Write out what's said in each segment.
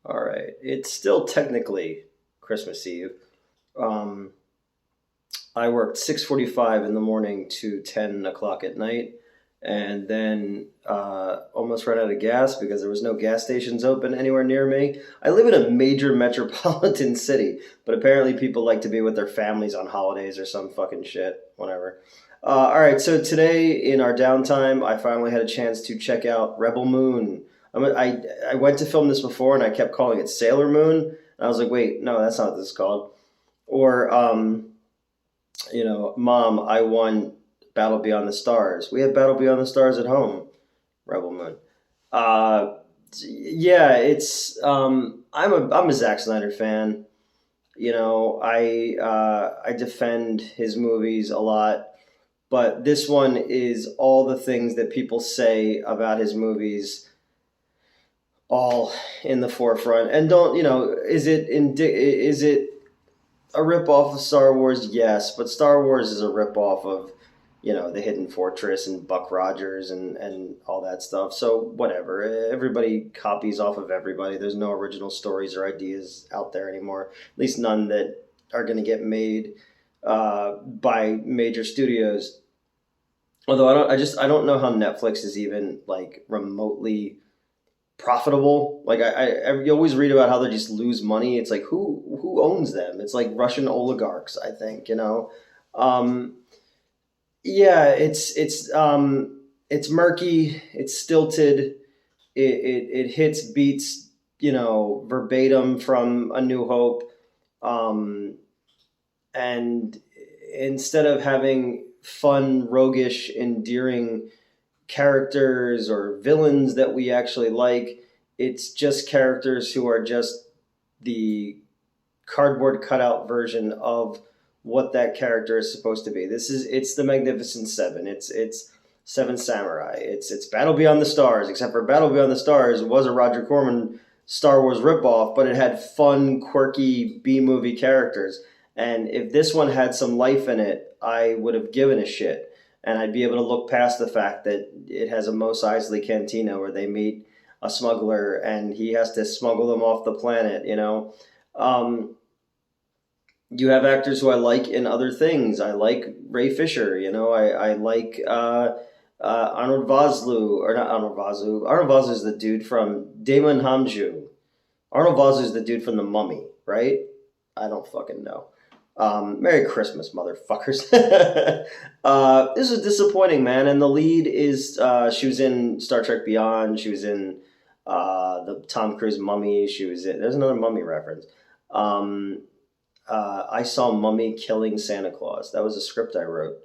All right. It's still technically Christmas Eve. Um, I worked 6:45 in the morning to 10 o'clock at night, and then almost ran out of gas because there was no gas stations open anywhere near me. I live in a major metropolitan city, but apparently people like to be with their families on holidays or some fucking shit. Whatever. All right. So today in our downtime, I finally had a chance to check out Rebel Moon. I went to film this before, and I kept calling it Sailor Moon. And I was like, wait, no, that's not what this is called. Or Mom, I won Battle Beyond the Stars. We had Battle Beyond the Stars at home. Rebel Moon. Uh, yeah, it's I'm a Zack Snyder fan. I defend his movies a lot, but this one is all the things that people say about his movies, all in the forefront. And don't is it a ripoff of Star Wars? Yes, but Star Wars is a ripoff of, the Hidden Fortress and Buck Rogers and all that stuff. So whatever. Everybody copies off of everybody. There's no original stories or ideas out there anymore. At least none that are going to get made by major studios. Although I don't know how Netflix is even like remotely profitable. Like you always read about how they just lose money. It's like who owns them? It's like Russian oligarchs, I think. Um, yeah, it's murky. It's stilted. It hits beats verbatim from A New Hope. Um, and instead of having fun, roguish, endearing characters or villains that we actually like. It's just characters who are just the cardboard cutout version of what that character is supposed to be. It's the Magnificent Seven. It's Seven Samurai. It's Battle Beyond the Stars. Except for Battle Beyond the Stars, it was a Roger Corman Star Wars ripoff, but it had fun, quirky B movie characters. And if this one had some life in it, I would have given a shit, and I'd be able to look past the fact that it has a Mos Eisley cantina where they meet a smuggler and he has to smuggle them off the planet. Um, you have actors who I like in other things. I like Ray Fisher. I like Arnold Vosloo, or not Arnold Vosloo. Arnold Vosloo is the dude from Damon Hamju. Arnold Vosloo is the dude from The Mummy, right? I don't fucking know. Merry Christmas, motherfuckers. This is disappointing, man. And the lead is she was in Star Trek Beyond. She was in the Tom Cruise Mummy. There's another Mummy reference. Um, I saw Mummy killing Santa Claus. That was a script I wrote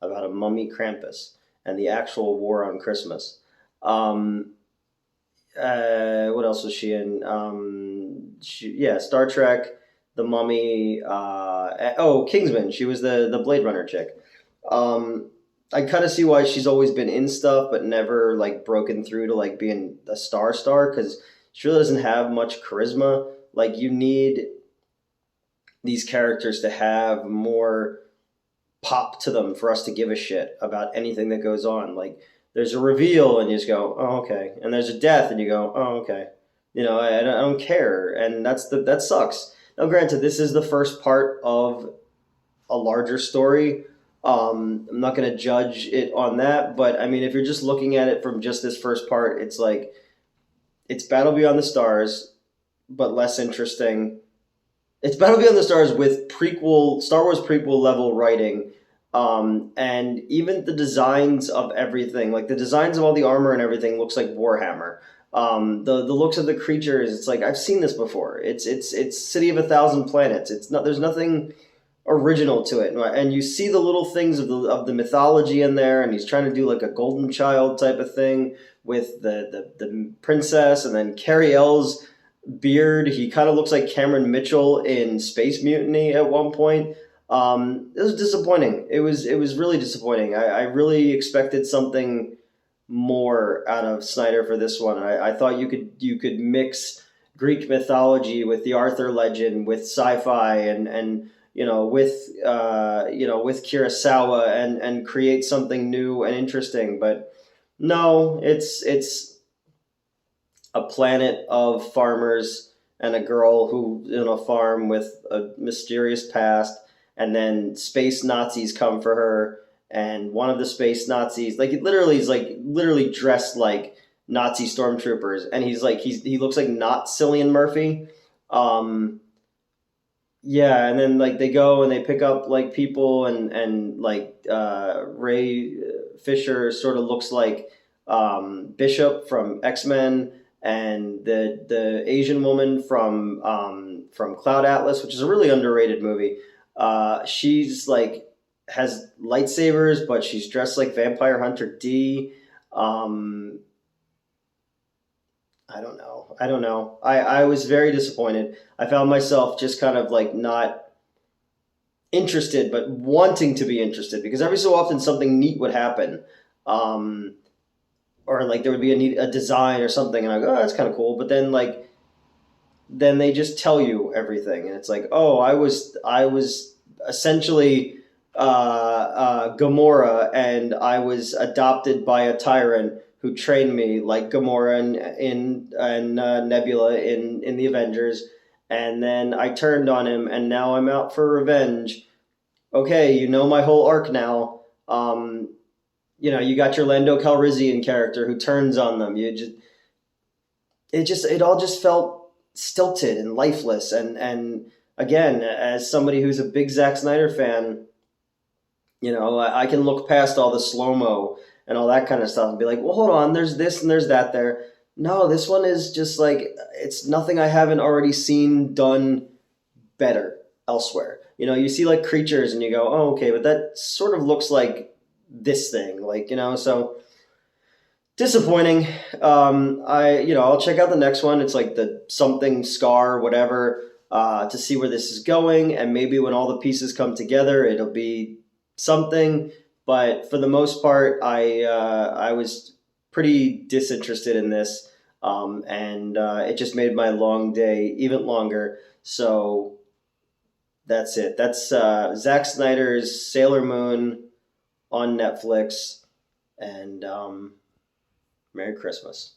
about a mummy Krampus and the actual war on Christmas. Um, what else was she in? Yeah, Star Trek, The Mummy. Kingsman. She was the Blade Runner chick. Um, I kind of see why she's always been in stuff, but never like broken through to like being a star because she really doesn't have much charisma. Like you need these characters to have more pop to them for us to give a shit about anything that goes on. Like there's a reveal and you just go, oh okay, and there's a death and you go, oh okay. I don't care, and that sucks. Now, granted, this is the first part of a larger story. I'm not going to judge it on that, but I mean, if you're just looking at it from just this first part, it's like it's Battle Beyond the Stars, but less interesting. It's Battle Beyond the Stars with prequel Star Wars prequel level writing, and even the designs of everything, like the designs of all the armor and everything, looks like Warhammer. The looks of the creatures, it's like I've seen this before. It's City of a Thousand Planets. It's not There's nothing original to it, and you see the little things of the mythology in there, and he's trying to do like a golden child type of thing with the princess, and then Carrie L's beard. He kind of looks like Cameron Mitchell in Space Mutiny at one point. It was disappointing. It was really disappointing. I really expected something more out of Snyder for this one. I thought you could mix Greek mythology with the Arthur legend, with sci-fi, and with Kurosawa, and create something new and interesting. But no, it's a planet of farmers and a girl who in a farm with a mysterious past, and then space Nazis come for her, and one of the space Nazis, like it literally is like literally dressed like Nazi stormtroopers, and he looks like not Cillian Murphy. Um, yeah, and then like they go and they pick up like people, and like Ray Fisher sort of looks like Bishop from X-Men, and the Asian woman from Cloud Atlas, which is a really underrated movie. She's like has lightsabers, but she's dressed like Vampire Hunter D. Um, I don't know. I don't know. I was very disappointed. I found myself just kind of like not interested, but wanting to be interested because every so often something neat would happen. Um, or like there would be a design or something, and I go, oh, that's kind of cool. But then they just tell you everything, and it's like, oh, I was essentially Gamora, and I was adopted by a tyrant who trained me like Gamora and Nebula in the Avengers, and then I turned on him, and now I'm out for revenge. Okay, you know my whole arc now. You got your Lando Calrissian character who turns on them. It all just felt stilted and lifeless. And again, as somebody who's a big Zack Snyder fan, I can look past all the slow mo and all that kind of stuff and be like, well, hold on, there's this and there's that there. No, this one is just like it's nothing I haven't already seen done better elsewhere. You see like creatures and you go, oh, okay, but that sort of looks like this thing, so disappointing. I'll check out the next one. It's like the something Scar, whatever, to see where this is going, and maybe when all the pieces come together, it'll be something. But for the most part, I was pretty disinterested in this, and it just made my long day even longer. So that's it. That's Zack Snyder's Sailor Moon on Netflix, and Merry Christmas.